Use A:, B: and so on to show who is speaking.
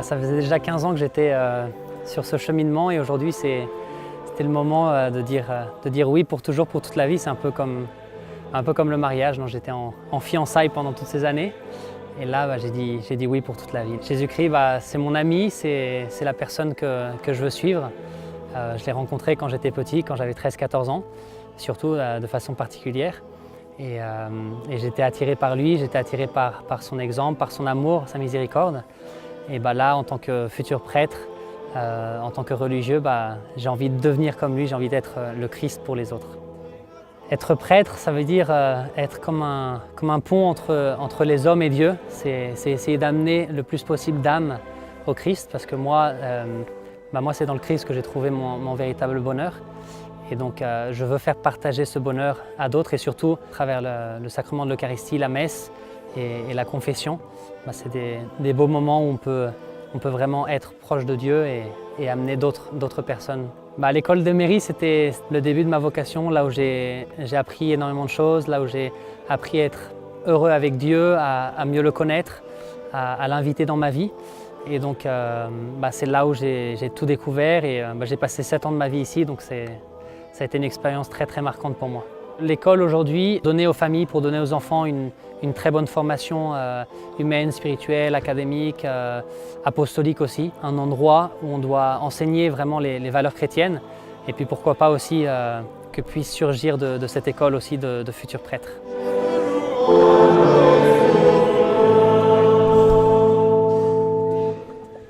A: Ça faisait déjà 15 ans que j'étais sur ce cheminement et aujourd'hui c'était le moment de dire oui pour toujours, pour toute la vie. C'est un peu comme le mariage. J'étais en fiançailles pendant toutes ces années et là j'ai dit oui pour toute la vie. Jésus-Christ, c'est mon ami, c'est la personne que je veux suivre. Je l'ai rencontré quand j'étais petit, quand j'avais 13-14 ans, surtout de façon particulière. Et j'étais attiré par lui, j'étais attiré par son exemple, par son amour, sa miséricorde. Et là, en tant que futur prêtre, en tant que religieux, j'ai envie de devenir comme lui, j'ai envie d'être le Christ pour les autres. Être prêtre, ça veut dire être comme un pont entre les hommes et Dieu. C'est essayer d'amener le plus possible d'âmes au Christ, parce que moi c'est dans le Christ que j'ai trouvé mon véritable bonheur. Et donc je veux faire partager ce bonheur à d'autres et surtout à travers le sacrement de l'Eucharistie, la messe et la confession. C'est des beaux moments où on peut vraiment être proche de Dieu et amener d'autres personnes. L'école de mairie, c'était le début de ma vocation, là où j'ai appris énormément de choses, là où j'ai appris à être heureux avec Dieu, à mieux le connaître, à l'inviter dans ma vie. Et donc c'est là où j'ai tout découvert et j'ai passé 7 ans de ma vie ici, donc ça a été une expérience très très marquante pour moi. L'école aujourd'hui, donner aux familles pour donner aux enfants une très bonne formation humaine, spirituelle, académique, apostolique aussi. Un endroit où on doit enseigner vraiment les valeurs chrétiennes et puis pourquoi pas aussi que puissent surgir de cette école aussi de futurs prêtres.